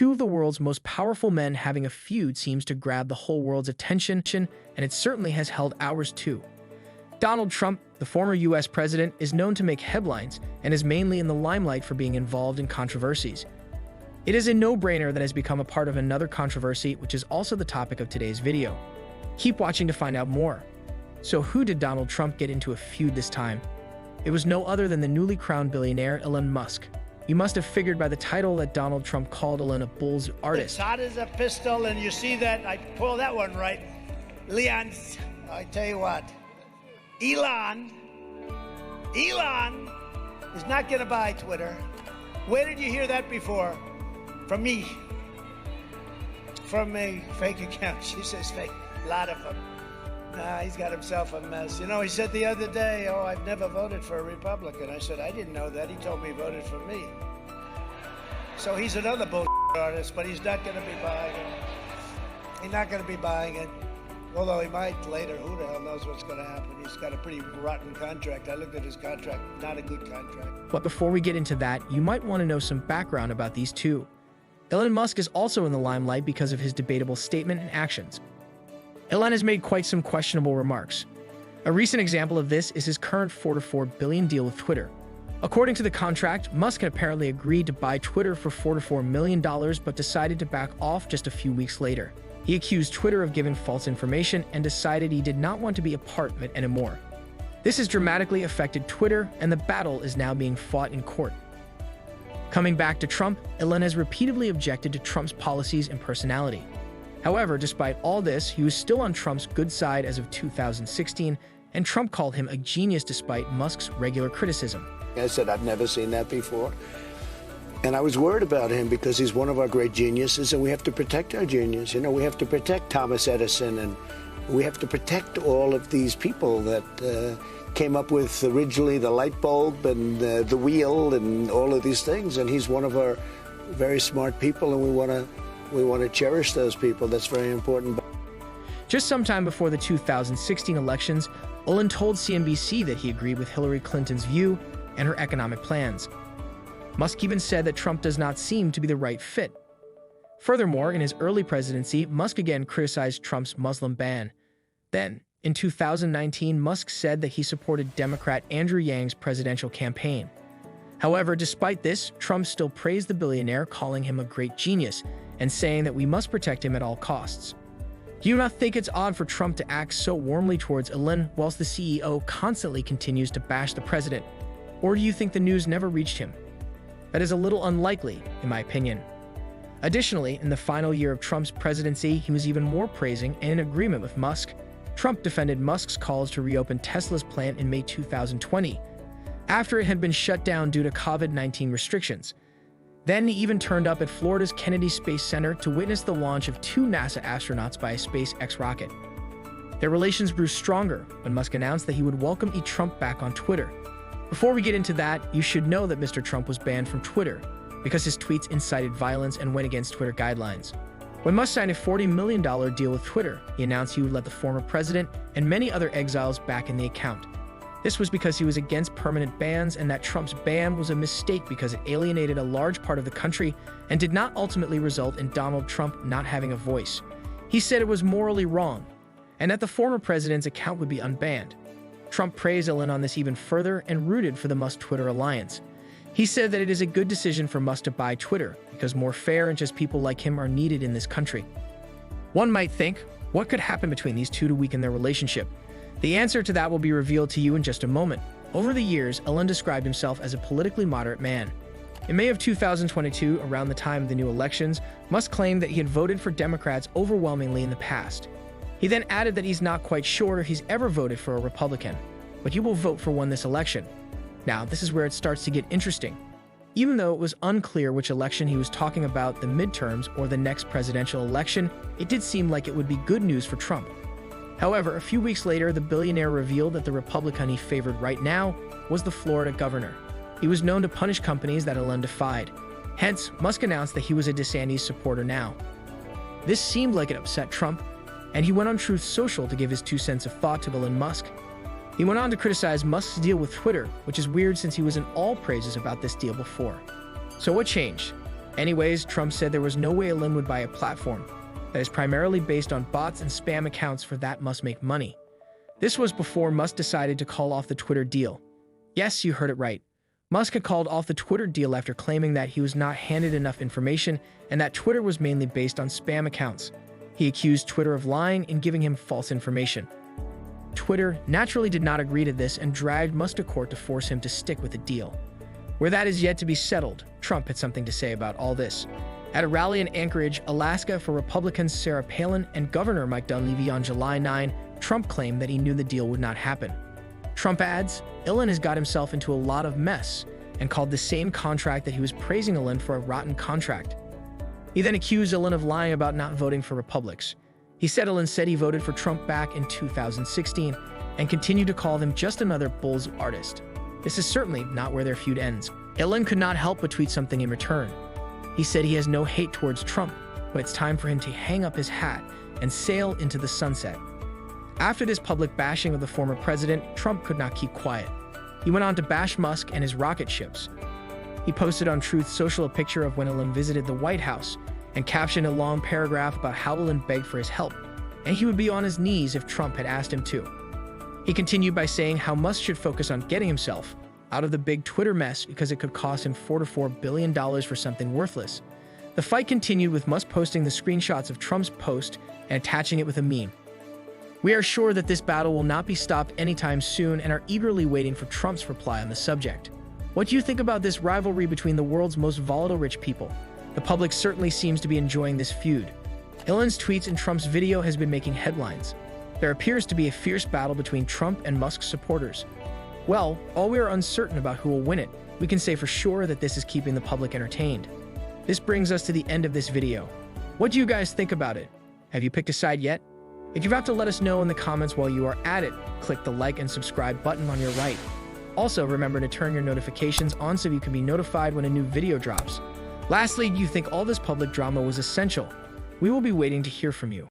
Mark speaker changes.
Speaker 1: two of the world's most powerful men having a feud seems to grab the whole world's attention, and it certainly has held ours too. Donald Trump, the former US president, is known to make headlines and is mainly in the limelight for being involved in controversies. It is a no-brainer that has become a part of another controversy, which is also the topic of today's video. Keep watching to find out more. So who did Donald Trump get into a feud this time? It was no other than the newly crowned billionaire Elon Musk. You must have figured by the title that Donald Trump called Elon a bull's artist.
Speaker 2: It's hot as a pistol, and you see that, I pulled that one right. Leon, I tell you what, Elon is not gonna buy Twitter. Where did you hear that before? From me. From a fake account. She says fake, a lot of them. Nah, he's got himself a mess. You know, he said the other day, oh, I've never voted for a Republican. I said, I didn't know that. He told me he voted for me. So he's another bull artist, but he's not going to be buying it. He's not going to be buying it. Although he might later. Who the hell knows what's going to happen? He's got a pretty rotten contract. I looked at his contract. Not a good contract.
Speaker 1: But before we get into that, you might want to know some background about these two. Elon Musk is also in the limelight because of his debatable statement and actions. Elon has made quite some questionable remarks. A recent example of this is his current $4 billion deal with Twitter. According to the contract, Musk had apparently agreed to buy Twitter for $4 million, but decided to back off just a few weeks later. He accused Twitter of giving false information and decided he did not want to be a part of it anymore. This has dramatically affected Twitter, and the battle is now being fought in court. Coming back to Trump, Elon has repeatedly objected to Trump's policies and personality. However, despite all this, he was still on Trump's good side as of 2016, and Trump called him a genius despite Musk's regular criticism.
Speaker 3: I said, I've never seen that before. And I was worried about him because he's one of our great geniuses, and we have to protect our genius. You know, we have to protect Thomas Edison, and we have to protect all of these people that came up with originally the light bulb and the wheel and all of these things. And he's one of our very smart people, and we want to cherish those people. That's very important.
Speaker 1: Just sometime before the 2016 elections, Elon told CNBC that he agreed with Hillary Clinton's view and her economic plans. Musk even said that Trump does not seem to be the right fit. Furthermore, in his early presidency, Musk again criticized Trump's Muslim ban. Then, in 2019, Musk said that he supported Democrat Andrew Yang's presidential campaign. However, despite this, Trump still praised the billionaire, calling him a great genius and saying that we must protect him at all costs. Do you not think it's odd for Trump to act so warmly towards Elon whilst the CEO constantly continues to bash the president? Or do you think the news never reached him? That is a little unlikely, in my opinion. Additionally, in the final year of Trump's presidency, he was even more praising and in agreement with Musk. Trump defended Musk's calls to reopen Tesla's plant in May 2020, after it had been shut down due to COVID-19 restrictions. Then he even turned up at Florida's Kennedy Space Center to witness the launch of 2 NASA astronauts by a Spacex rocket. Their relations grew stronger when Musk announced that he would welcome Trump back on Twitter. Before we get into that, you should know that Mr. Trump was banned from Twitter because his tweets incited violence and went against Twitter guidelines. When Musk signed a $40 million deal with Twitter, he announced he would let the former president and many other exiles back in the account. This was because he was against permanent bans, and that Trump's ban was a mistake because it alienated a large part of the country and did not ultimately result in Donald Trump not having a voice. He said it was morally wrong, and that the former president's account would be unbanned. Trump praised Elon on this even further and rooted for the Musk-Twitter alliance. He said that it is a good decision for Musk to buy Twitter because more fair and just people like him are needed in this country. One might think, what could happen between these two to weaken their relationship? The answer to that will be revealed to you in just a moment. Over the years, Elon described himself as a politically moderate man. In May of 2022, around the time of the new elections, Musk claimed that he had voted for Democrats overwhelmingly in the past. He then added that he's not quite sure if he's ever voted for a Republican, but he will vote for one this election. Now, this is where it starts to get interesting. Even though it was unclear which election he was talking about, the midterms or the next presidential election, it did seem like it would be good news for Trump. However, a few weeks later, the billionaire revealed that the Republican he favored right now was the Florida governor. He was known to punish companies that Elon defied. Hence, Musk announced that he was a DeSantis supporter now. This seemed like it upset Trump, and he went on Truth Social to give his 2 cents of thought to Elon Musk. He went on to criticize Musk's deal with Twitter, which is weird since he was in all praises about this deal before. So what changed? Anyways, Trump said there was no way Elon would buy a platform that is primarily based on bots and spam accounts, for that must make money. This was before Musk decided to call off the Twitter deal. Yes, you heard it right. Musk had called off the Twitter deal after claiming that he was not handed enough information and that Twitter was mainly based on spam accounts. He accused Twitter of lying and giving him false information. Twitter naturally did not agree to this and dragged Musk to court to force him to stick with the deal. Where that is yet to be settled, Trump had something to say about all this. At a rally in Anchorage, Alaska for Republicans Sarah Palin and Governor Mike Dunleavy on July 9, Trump claimed that he knew the deal would not happen. Trump adds, Elon has got himself into a lot of mess, and called the same contract that he was praising Elon for a rotten contract. He then accused Elon of lying about not voting for Republicans. He said Elon said he voted for Trump back in 2016 and continued to call them just another Bulls artist. This is certainly not where their feud ends. Elon could not help but tweet something in return. He said he has no hate towards Trump, but it's time for him to hang up his hat and sail into the sunset. After this public bashing of the former president, Trump could not keep quiet. He went on to bash Musk and his rocket ships. He posted on Truth Social a picture of when Elon visited the White House and captioned a long paragraph about how Elon begged for his help, and he would be on his knees if Trump had asked him to. He continued by saying how Musk should focus on getting himself out of the big Twitter mess because it could cost him $4 to $4 billion for something worthless. The fight continued with Musk posting the screenshots of Trump's post and attaching it with a meme. We are sure that this battle will not be stopped anytime soon and are eagerly waiting for Trump's reply on the subject. What do you think about this rivalry between the world's most volatile rich people? The public certainly seems to be enjoying this feud. Elon's tweets and Trump's video has been making headlines. There appears to be a fierce battle between Trump and Musk's supporters. Well, while we are uncertain about who will win it, we can say for sure that this is keeping the public entertained. This brings us to the end of this video. What do you guys think about it? Have you picked a side yet? If you have to let us know in the comments while you are at it, click the like and subscribe button on your right. Also, remember to turn your notifications on so you can be notified when a new video drops. Lastly, do you think all this public drama was essential? We will be waiting to hear from you.